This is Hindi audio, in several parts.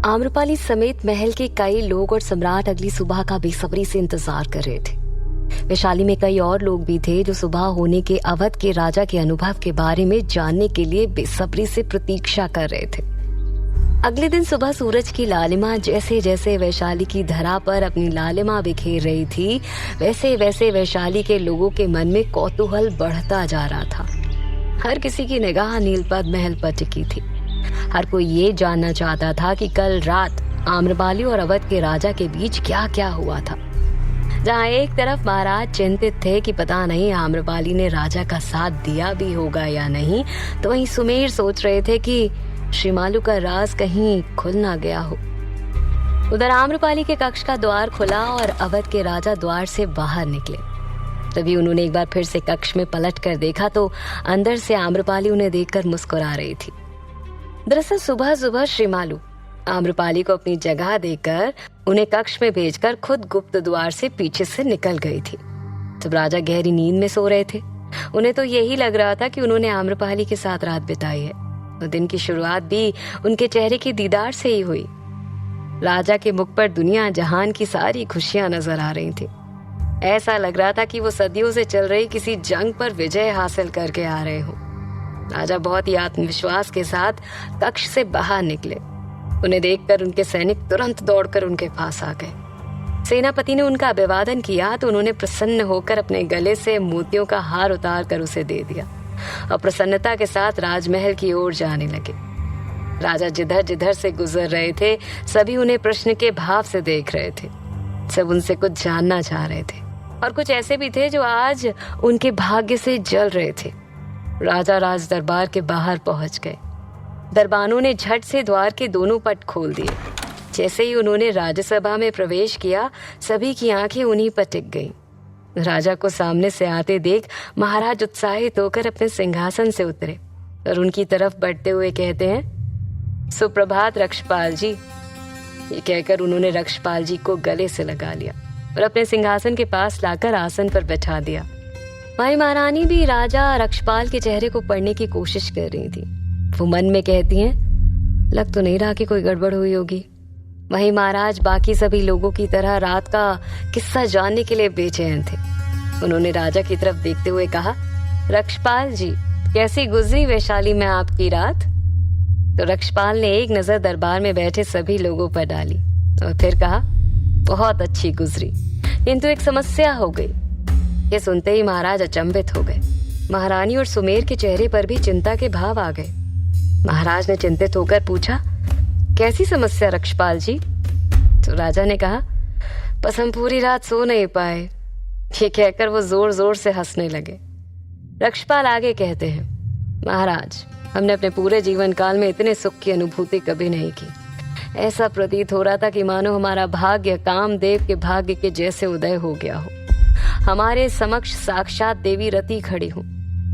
आम्रपाली समेत महल के कई लोग और सम्राट अगली सुबह का बेसब्री से इंतजार कर रहे थे। वैशाली में कई और लोग भी थे जो सुबह होने के अवध के राजा के अनुभव के बारे में जानने के लिए बेसब्री से प्रतीक्षा कर रहे थे। अगले दिन सुबह सूरज की लालिमा जैसे जैसे वैशाली की धरा पर अपनी लालिमा बिखेर रही थी, वैसे वैसे वैशाली के लोगों के मन में कौतूहल बढ़ता जा रहा था। हर किसी की निगाह नीलपत महल पर टिकी थी। हर कोई ये जानना चाहता था कि कल रात आम्रपाली और अवध के राजा के बीच क्या क्या हुआ था। जहाँ एक तरफ महाराज चिंतित थे कि पता नहीं आम्रपाली ने राजा का साथ दिया भी होगा या नहीं, तो वहीं सुमेर सोच रहे थे कि श्रीमालू का राज कहीं खुल ना गया हो। उधर आम्रपाली के कक्ष का द्वार खुला और अवध के राजा द्वार से बाहर निकले। तभी उन्होंने एक बार फिर से कक्ष में पलट कर देखा तो अंदर से आम्रपाली उन्हें देखकर मुस्कुरा रही थी। दरअसल सुबह सुबह श्रीमालू आम्रपाली को अपनी जगह देकर उन्हें कक्ष में भेजकर खुद गुप्त द्वार से पीछे से निकल गई थी। जब राजा गहरी नींद में सो रहे थे, उन्हें तो यही लग रहा था कि उन्होंने आम्रपाली के साथ रात बिताई है। और दिन की शुरुआत भी उनके चेहरे के दीदार से ही हुई। राजा के मुख पर दुनिया जहान की सारी खुशियां नजर आ रही थी। ऐसा लग रहा था कि वो सदियों से चल रही किसी जंग पर विजय हासिल करके आ रहे हो। राजा बहुत ही आत्मविश्वास के साथ कक्ष से बाहर निकले। उन्हें देखकर उनके सैनिक तुरंत दौड़कर उनके पास आ गए। सेनापति ने उनका अभिवादन किया तो उन्होंने प्रसन्न होकर अपने गले से मोतियों का हार उतार कर उसे दे दिया और प्रसन्नता के साथ राजमहल की ओर जाने लगे। राजा जिधर जिधर से गुजर रहे थे, सभी उन्हें प्रश्न के भाव से देख रहे थे। सब उनसे कुछ जानना चाह रहे थे और कुछ ऐसे भी थे जो आज उनके भाग्य से जल रहे थे। राजा राज दरबार के बाहर पहुंच गए। दरबानों ने झट से द्वार के दोनों पट खोल दिए। जैसे ही उन्होंने राज्यसभा में प्रवेश किया, सभी की आंखें उन्हीं पर टिक गईं। राजा को सामने से आते देख महाराज उत्साहित होकर अपने सिंहासन से उतरे और उनकी तरफ बढ़ते हुए कहते हैं, सुप्रभात रक्षपाल जी। ये कहकर उन्होंने रक्षपाल जी को गले से लगा लिया और अपने सिंहासन के पास लाकर आसन पर बैठा दिया। माई महारानी भी राजा रक्षपाल के चेहरे को पढ़ने की कोशिश कर रही थी। वो मन में कहती हैं, लग तो नहीं रहा कि कोई गड़बड़ हुई होगी। वहीं महाराज बाकी सभी लोगों की तरह रात का किस्सा जानने के लिए बेचैन थे। उन्होंने राजा की तरफ देखते हुए कहा, रक्षपाल जी, कैसी गुजरी वैशाली में आपकी रात? तो रक्षपाल ने एक नजर दरबार में बैठे सभी लोगों पर डाली और फिर कहा, बहुत अच्छी गुजरी, किंतु एक समस्या हो गई। ये सुनते ही महाराज अचंभित हो गए। महारानी और सुमेर के चेहरे पर भी चिंता के भाव आ गए। महाराज ने चिंतित होकर पूछा, कैसी समस्या रक्षपाल जी? तो राजा ने कहा, बस हम पूरी रात सो नहीं पाए। ये कहकर वो जोर जोर से हंसने लगे। रक्षपाल आगे कहते हैं, महाराज, हमने अपने पूरे जीवन काल में इतने सुख की अनुभूति कभी नहीं की। ऐसा प्रतीत हो रहा था कि मानो हमारा भाग्य कामदेव के भाग्य के जैसे उदय हो गया हो। हमारे समक्ष साक्षात देवी रति खड़ी हो।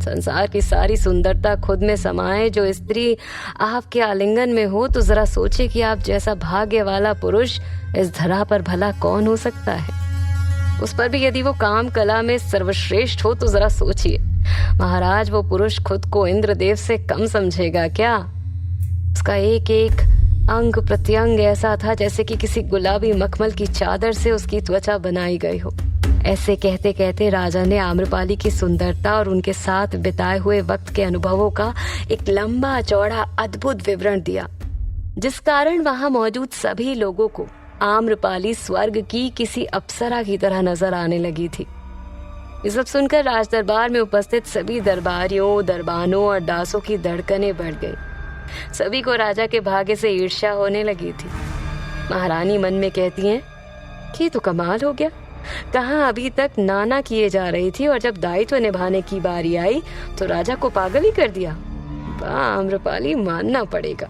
संसार की सारी सुंदरता खुद में समाये जो स्त्री आपके आलिंगन में हो, तो जरा सोचे कि आप जैसा भाग्य वाला पुरुष इस धरा पर भला कौन हो सकता है। उस पर भी यदि वो काम कला में सर्वश्रेष्ठ हो तो जरा सोचिए, महाराज, वो पुरुष खुद को इंद्रदेव से कम समझेगा क्या? उसका एक एक अंग प्रत्यंग ऐसा था जैसे कि किसी गुलाबी मखमल की चादर से उसकी त्वचा बनाई गई हो। ऐसे कहते कहते राजा ने आम्रपाली की सुंदरता और उनके साथ बिताए हुए वक्त के अनुभवों का एक लंबा चौड़ा अद्भुत विवरण दिया, जिस कारण वहां मौजूद सभी लोगों को आम्रपाली स्वर्ग की किसी अप्सरा की तरह नजर आने लगी थी। ये सब सुनकर राज दरबार में उपस्थित सभी दरबारियों, दरबानों और दासों की धड़कनें बढ़ गई। सभी को राजा के भाग्य से ईर्ष्या होने लगी थी। महारानी मन में कहती हैं कि तो कमाल हो गया, कहाँ अभी तक नाना किए जा रही थी और जब दायित्व निभाने की बारी आई तो राजा को पागल ही कर दिया। वाह आम्रपाली, मानना पड़ेगा।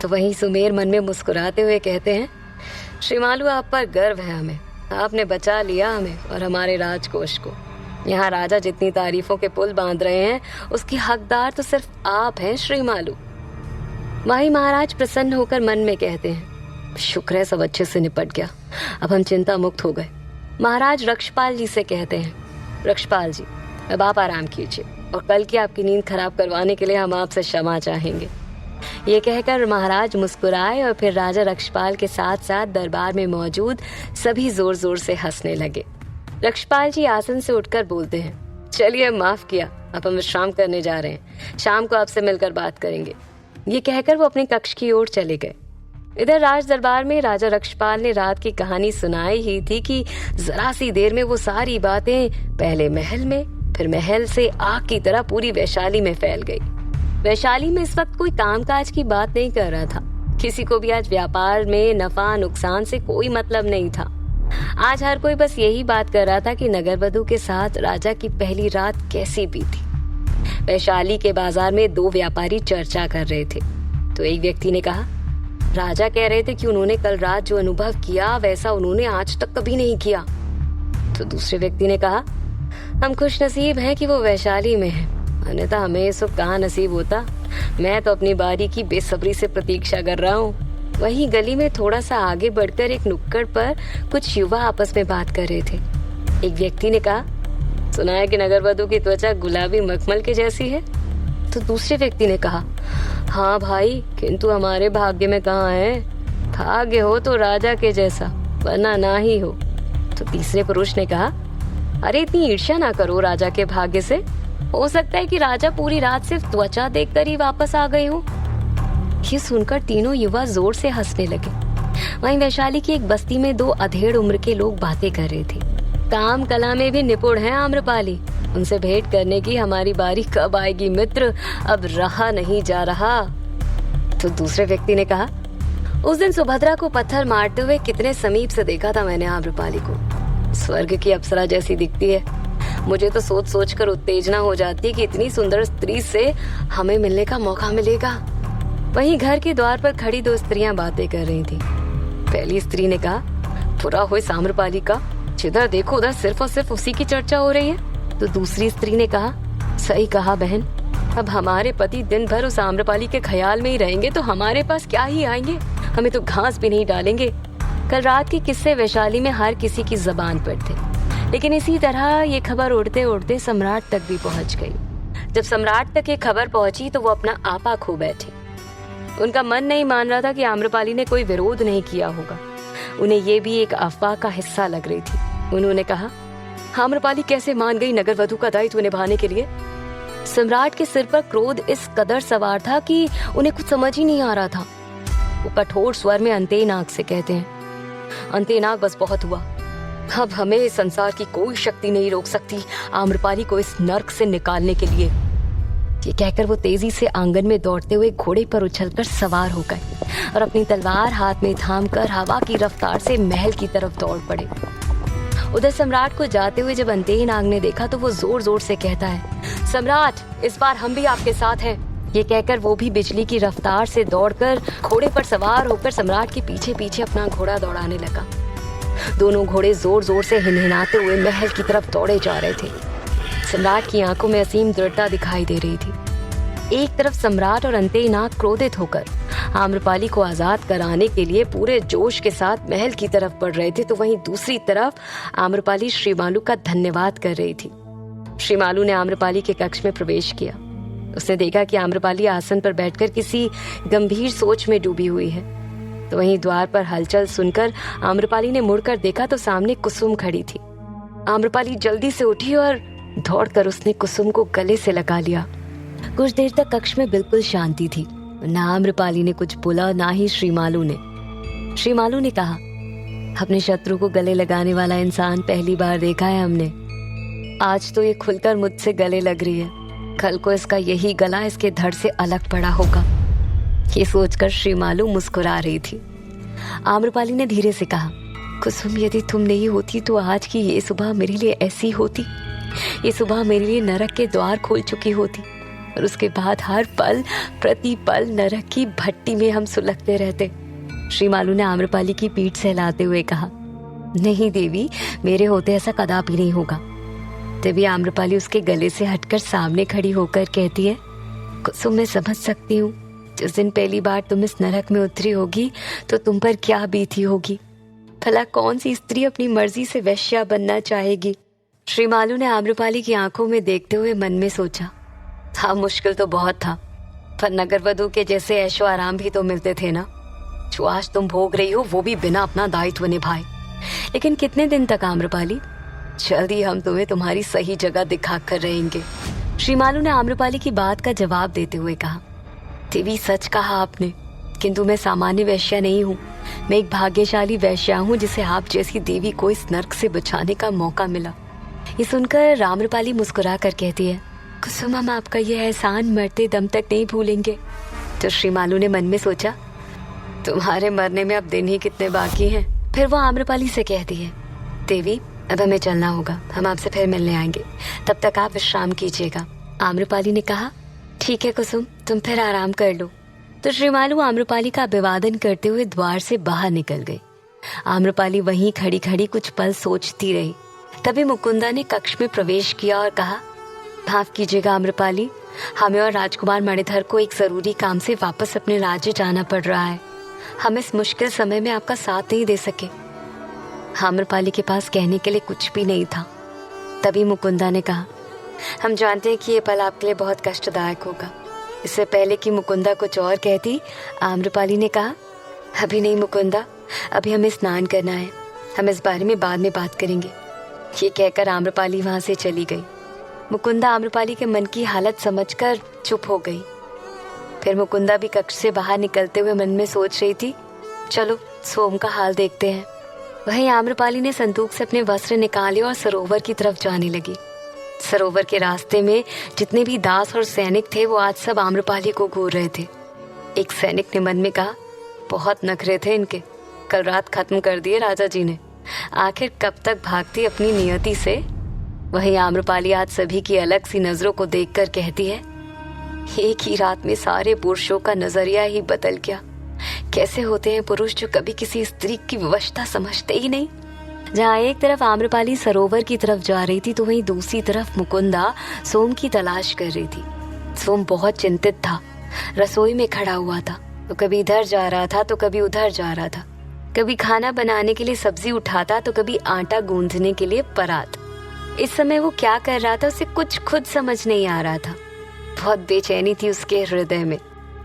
तो वहीं सुमेर मन में मुस्कुराते हुए कहते हैं, श्रीमालू, आप पर गर्व है हमें। आपने बचा लिया हमें और हमारे राजकोष को। यहाँ राजा जितनी तारीफों के पुल बांध रहे हैं, उसकी हकदार तो सिर्फ आप हैं श्रीमालू। वहीं महाराज प्रसन्न होकर मन में कहते हैं, शुक्र है सब अच्छे से निपट गया, अब हम चिंता मुक्त हो गए। महाराज रक्षपाल जी से कहते हैं, रक्षपाल जी, अब आप आराम कीजिए और कल की आपकी नींद खराब करवाने के लिए हम आपसे क्षमा चाहेंगे। ये कहकर महाराज मुस्कुराए और फिर राजा रक्षपाल के साथ साथ दरबार में मौजूद सभी जोर जोर से हंसने लगे। रक्षपाल जी आसन से उठकर बोलते हैं, चलिए माफ किया, अब हम विश्राम करने जा रहे हैं, शाम को आपसे मिलकर बात करेंगे। ये कहकर वो अपने कक्ष की ओर चले गए। इधर राज दरबार में राजा रक्षपाल ने रात की कहानी सुनाई ही थी कि जरा सी देर में वो सारी बातें पहले महल में, फिर महल से आग की तरह पूरी वैशाली में फैल गई। वैशाली में इस वक्त कोई कामकाज की बात नहीं कर रहा था। किसी को भी आज व्यापार में नफा नुकसान से कोई मतलब नहीं था। आज हर कोई बस यही बात कर रहा था कि नगरवधु के साथ राजा की पहली रात कैसी बीती। वैशाली के बाजार में दो व्यापारी चर्चा कर रहे थे। तो एक व्यक्ति ने कहा, राजा कह रहे थे कि उन्होंने कल रात जो अनुभव किया वैसा उन्होंने आज तक कभी नहीं किया। तो दूसरे व्यक्ति ने कहा, हम खुश नसीब हैं कि वो वैशाली में है, अन्यथा हमें ये सब कहाँ नसीब होता। मैं तो अपनी बारी की बेसब्री से प्रतीक्षा कर रहा हूँ। वहीं गली में थोड़ा सा आगे बढ़कर एक नुक्कड़ पर कुछ युवा आपस में बात कर रहे थे। एक व्यक्ति ने कहा, सुना है कि नगरवधु की त्वचा गुलाबी मखमल के जैसी है। तो दूसरे व्यक्ति ने कहा, हाँ भाई, किंतु हमारे भाग्य में कहाँ है, भाग्य हो तो राजा के जैसा, वरना ना ही हो। तो तीसरे पुरुष ने कहा, अरे इतनी ईर्ष्या ना करो राजा के भाग्य से, हो सकता है कि राजा पूरी रात सिर्फ त्वचा देखकर ही वापस आ गए हो। ये सुनकर तीनों युवा जोर से हंसने लगे। वहीं वैशाली की एक बस्ती में दो अधेड़ उम्र के लोग बातें कर रहे थे। काम कला में भी निपुण हैं आम्रपाली, उनसे भेंट करने की हमारी बारी कब आएगी मित्र, अब रहा नहीं जा रहा। तो दूसरे व्यक्ति ने कहा, उस दिन सुभद्रा को पत्थर मारते हुए कितने समीप से देखा था मैंने आम्रपाली को, स्वर्ग की अप्सरा जैसी दिखती है। मुझे तो सोच सोच कर उत्तेजना हो जाती है कि इतनी सुंदर स्त्री से हमें मिलने का मौका मिलेगा। वहीं घर के द्वार पर खड़ी दो स्त्रियां बातें कर रही थी। पहली स्त्री ने कहा, बुरा हो इस आम्रपाली का, जिधर देखो उधर सिर्फ और सिर्फ उसी की चर्चा हो रही है। तो दूसरी स्त्री ने कहा, सही कहा बहन, अब हमारे पति दिन भर उस आम्रपाली के ख्याल में ही रहेंगे तो हमारे पास क्या ही आएंगे, हमें तो घास भी नहीं डालेंगे। कल रात के किस्से वैशाली में हर किसी की जबान पर थे, लेकिन इसी तरह ये खबर उड़ते उड़ते सम्राट तक भी पहुंच गई। जब सम्राट तक ये खबर पहुंची तो वो अपना आपा खो बैठे। उनका मन नहीं मान रहा था कि आम्रपाली ने कोई विरोध नहीं किया होगा। उन्हें ये भी एक अफवाह का हिस्सा लग रही थी। उन्होंने कहा, आम्रपाली कैसे मान गई नगरवधु का दायित्व निभाने के लिए। सम्राट के सिर पर क्रोध इस कदर सवार था कि उन्हें कुछ समझ ही नहीं आ रहा था। वो कठोर स्वर में अंतेनाग से कहते हैं, अंतेनाग बस बहुत हुआ, अब हमें इस संसार की कोई शक्ति नहीं रोक सकती आम्रपाली को इस नर्क से निकालने के लिए। ये कहकर वो तेजी से आंगन में दौड़ते हुए घोड़े पर उछलकर सवार हो गए और अपनी तलवार हाथ में थामकर हवा की रफ्तार से महल की तरफ दौड़ पड़े। उधर सम्राट को जाते हुए जब अंतेनाग ने देखा तो वो जोर जोर से कहता है, सम्राट, इस बार हम भी आपके साथ हैं। ये कहकर वो भी बिजली की रफ्तार से दौड़कर घोड़े पर सवार होकर सम्राट के पीछे पीछे अपना घोड़ा दौड़ाने लगा। दोनों घोड़े जोर जोर से हिनहिनाते हुए महल की तरफ दौड़े जा रहे थे। सम्राट की आंखों में असीम दृढ़ता दिखाई दे रही थी। एक तरफ सम्राट और अंतेनाग क्रोधित होकर आम्रपाली को आजाद कराने के लिए पूरे जोश के साथ महल की तरफ बढ़ रहे थे, तो वहीं दूसरी तरफ आम्रपाली श्रीमालू का धन्यवाद कर रही थी। श्रीमालू ने आम्रपाली के कक्ष में प्रवेश किया। उसने देखा कि आम्रपाली आसन पर बैठकर किसी गंभीर सोच में डूबी हुई है। तो वहीं द्वार पर हलचल सुनकर आम्रपाली ने मुड़कर देखा तो सामने कुसुम खड़ी थी। आम्रपाली जल्दी से उठी और दौड़कर उसने कुसुम को गले से लगा लिया। कुछ देर तक कक्ष में बिल्कुल शांति थी। ना आम्रपाली ने कुछ बोला, ना ही श्रीमालू ने। श्रीमालू ने कहा, अपने शत्रु को गले लगाने वाला इंसान पहली बार देखा है हमने। आज तो ये खुलकर मुझसे गले लग रही है, कल को इसका यही गला इसके धड़ से अलग पड़ा होगा। ये सोचकर श्रीमालू मुस्कुरा रही थी। आम्रपाली ने धीरे से कहा, कुसुम, यदि तुम नहीं होती तो आज की ये सुबह मेरे लिए ऐसी होती। ये सुबह मेरे लिए नरक के द्वार खोल चुकी होती और उसके बाद हर पल प्रति पल नरक की भट्टी में हम सुलगते रहते। श्रीमालू ने आम्रपाली की पीठ सहलाते हुए कहा, नहीं देवी, मेरे होते ऐसा कदापि नहीं होगा। तभी आम्रपाली उसके गले से हटकर सामने खड़ी होकर कहती है, कुसुम, मैं समझ सकती हूँ जिस दिन पहली बार तुम इस नरक में उतरी होगी तो तुम पर क्या बीती होगी। भला कौन सी स्त्री अपनी मर्जी से वेश्या बनना चाहेगी। श्रीमालू ने आम्रपाली की आंखों में देखते हुए मन में सोचा, हाँ, मुश्किल तो बहुत था, पर नगर वधू के जैसे ऐशो आराम भी तो मिलते थे ना, जो आज तुम भोग रही हो, वो भी बिना अपना दायित्व निभाए। लेकिन कितने दिन तक आम्रपाली? जल्दी हम तुम्हें तुम्हारी सही जगह दिखा कर रहेंगे। श्रीमालू ने आम्रपाली की बात का जवाब देते हुए कहा, देवी सच कहा आपने, किंतु मैं सामान्य वैश्या नहीं हूँ। मैं एक भाग्यशाली वैश्या हूँ जिसे आप जैसी देवी को इस नर्क से बचाने का मौका मिला। ये सुनकर आम्रपाली मुस्कुरा कर कहती है, कुसुम हम आपका ये एहसान मरते दम तक नहीं भूलेंगे। तो श्रीमालू ने मन में सोचा, तुम्हारे मरने में अब दिन ही कितने बाकी हैं। फिर वो आम्रपाली से कहती है, देवी अब हमें चलना होगा, हम आपसे फिर मिलने आएंगे, तब तक आप विश्राम कीजिएगा। आम्रपाली ने कहा, ठीक है कुसुम, तुम फिर आराम कर लो। तो श्रीमालू आम्रपाली का अभिवादन करते हुए द्वार से बाहर निकल गई। आम्रपाली वहीं खड़ी खड़ी कुछ पल सोचती रही। तभी मुकुंदा ने कक्ष में प्रवेश किया और कहा, माफ कीजिएगा आम्रपाली, हमें और राजकुमार मणिधर को एक जरूरी काम से वापस अपने राज्य जाना पड़ रहा है। हम इस मुश्किल समय में आपका साथ नहीं दे सके। आम्रपाली के पास कहने के लिए कुछ भी नहीं था। तभी मुकुंदा ने कहा, हम जानते हैं कि ये पल आपके लिए बहुत कष्टदायक होगा। इससे पहले कि मुकुंदा कुछ और कहती, आम्रपाली ने कहा, अभी नहीं मुकुंदा, अभी हमें स्नान करना है, हम इस बारे में बाद में बात करेंगे। ये कहकर आम्रपाली वहां से चली गई। मुकुंदा आम्रपाली के मन की हालत समझकर चुप हो गई। फिर मुकुंदा भी कक्ष से बाहर निकलते हुए मन में सोच रही थी, चलो सोम का हाल देखते हैं। वहीं आम्रपाली ने संदूक से अपने वस्त्र निकाले और सरोवर की तरफ जाने लगी। सरोवर के रास्ते में जितने भी दास और सैनिक थे वो आज सब आम्रपाली को घूर रहे थे। एक सैनिक ने मन में कहा, बहुत नखरे थे इनके, कल रात खत्म कर दिए राजा जी ने, आखिर कब तक भागती अपनी नियति से। वहीं आम्रपाली आज सभी की अलग सी नजरों को देखकर कहती है, एक ही रात में सारे पुरुषों का नजरिया ही बदल गया। कैसे होते हैं पुरुष जो कभी किसी स्त्री की विवशता समझते ही नहीं। जहाँ एक तरफ आम्रपाली सरोवर की तरफ जा रही थी तो वहीं दूसरी तरफ मुकुंदा सोम की तलाश कर रही थी। सोम बहुत चिंतित था, रसोई में खड़ा हुआ था, तो कभी इधर जा रहा था तो कभी उधर जा रहा था, कभी खाना बनाने के लिए सब्जी उठाता तो कभी आटा गूंथने के लिए परात। इस समय वो क्या कर रहा था उसे कुछ खुद समझ नहीं आ रहा था। बहुत बेचैनी थी उसके हृदय में।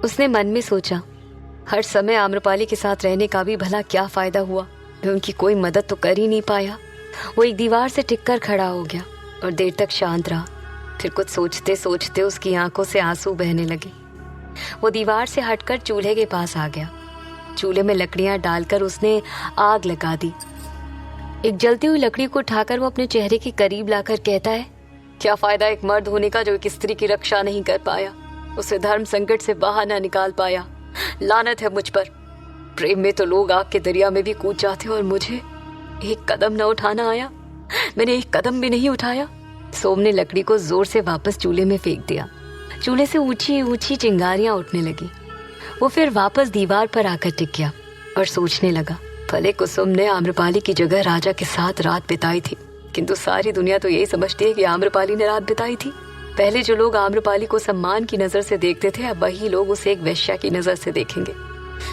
उसने मन में सोचा, हर समय आम्रपाली के साथ रहने का भी भला क्या फायदा हुआ, मैं उनकी कोई मदद तो कर ही नहीं पाया। वो एक दीवार से टिककर खड़ा हो गया और देर तक शांत रहा। फिर कुछ सोचते सोचते उसकी आंखों से आंसू बहने लगे। वो दीवार से हटकर चूल्हे के पास आ गया। चूल्हे में लकड़ियां डालकर उसने आग लगा दी। एक जलती हुई लकड़ी को उठाकर वो अपने चेहरे के करीब लाकर कहता है, क्या फायदा एक मर्द होने का जो एक स्त्री की रक्षा नहीं कर पाया, उसे धर्म संकट से बाहर ना निकाल पाया। लानत है मुझ पर। प्रेम में तो लोग आग के दरिया में भी कूद जाते और मुझे एक कदम न उठाना आया। मैंने एक कदम भी नहीं उठाया। सोम ने लकड़ी को जोर से वापस चूल्हे में फेंक दिया। चूल्हे से ऊंची ऊंची चिंगारियां उठने लगी। वो फिर वापस दीवार पर आकर टिक गया और सोचने लगा, भले कुसुम ने आम्रपाली की जगह राजा के साथ रात बिताई थी, किंतु सारी दुनिया तो यही समझती है कि आम्रपाली ने रात बिताई थी। पहले जो लोग आम्रपाली को सम्मान की नजर से देखते थे, अब वही लोग उसे एक वेश्या की नजर से देखेंगे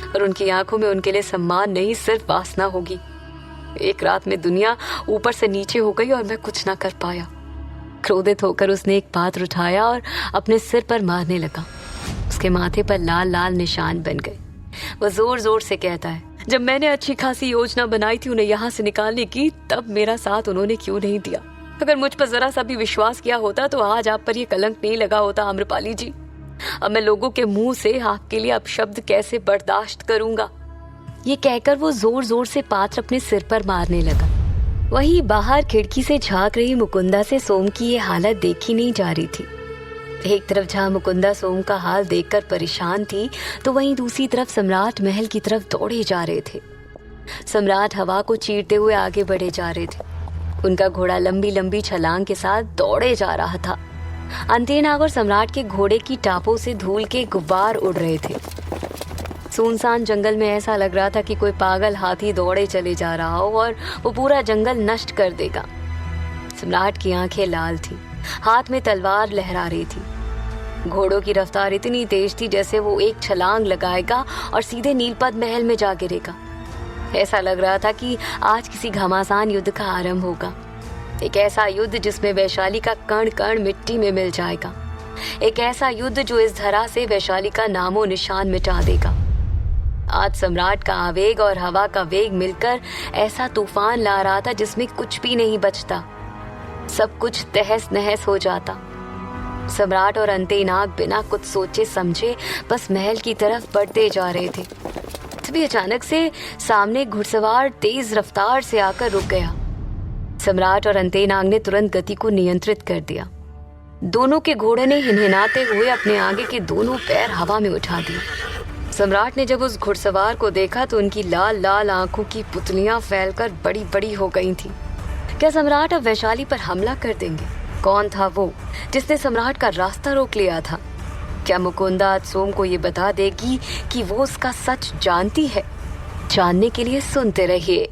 और उनकी आंखों में उनके लिए सम्मान नहीं, सिर्फ वासना होगी। एक रात में दुनिया ऊपर से नीचे हो गई और मैं कुछ ना कर पाया। क्रोधित होकर उसने एक पात्र उठाया और अपने सिर पर मारने लगा। उसके माथे पर लाल लाल निशान बन गए। वो जोर जोर से कहता है, जब मैंने अच्छी खासी योजना बनाई थी उन्हें यहाँ से निकालने की, तब मेरा साथ उन्होंने क्यों नहीं दिया। अगर मुझ पर जरा सा भी विश्वास किया होता तो आज आप पर ये कलंक नहीं लगा होता आम्रपाली जी। अब मैं लोगों के मुंह से आपके लिए अपशब्द कैसे बर्दाश्त करूंगा। ये कहकर वो जोर जोर से पात्र अपने सिर पर मारने लगा। वहीं बाहर खिड़की से झांक रही मुकुंदा से सोम की ये हालत देखी नहीं जा रही थी। एक तरफ जहाँ मुकुंदा सोम का हाल देखकर परेशान थी, तो वहीं दूसरी तरफ सम्राट महल की तरफ दौड़े जा रहे थे। सम्राट हवा को चीरते हुए आगे बढ़े जा रहे थे। उनका घोड़ा लंबी लंबी छलांग के साथ दौड़े जा रहा था। अंतनाग और सम्राट के घोड़े की टापों से धूल के गुब्बार उड़ रहे थे। सुनसान जंगल में ऐसा लग रहा था कि कोई पागल हाथी दौड़े चले जा रहा हो और वो पूरा जंगल नष्ट कर देगा। सम्राट की आंखें लाल थी, हाथ में तलवार लहरा रही थी। घोड़ों की रफ्तार इतनी तेज थी जैसे वो एक छलांग लगाएगा और सीधे नीलपत महल में जा गिरेगा। ऐसा लग रहा था कि आज किसी घमासान युद्ध का आरंभ होगा, एक ऐसा युद्ध जिसमें वैशाली का कण कण मिट्टी में मिल जाएगा। एक ऐसा युद्ध जो इस धरा से वैशाली का नामो निशान मिटा देगा। आज सम्राट का आवेग और हवा का वेग मिलकर ऐसा तूफान ला रहा था जिसमें कुछ भी नहीं बचता, सब कुछ तहस नहस हो जाता। सम्राट और अंतेनाग बिना कुछ सोचे समझे बस महल की तरफ बढ़ते जा रहे थे। तभी अचानक से सामने घुड़सवार तेज रफ्तार से आकर रुक गया। सम्राट और अंतेनाग ने तुरंत गति को नियंत्रित कर दिया। दोनों के घोड़े ने हिनहिनाते हुए अपने आगे के दोनों पैर हवा में उठा दिए। सम्राट ने जब उस घुड़सवार को देखा तो उनकी लाल लाल आंखों की पुतलियां फैलकर बड़ी बड़ी हो गई थीं। क्या सम्राट अब वैशाली पर हमला कर देंगे? कौन था वो जिसने सम्राट का रास्ता रोक लिया था? क्या मुकुंदा आज सोम को ये बता देगी कि वो उसका सच जानती है? जानने के लिए सुनते रहिए।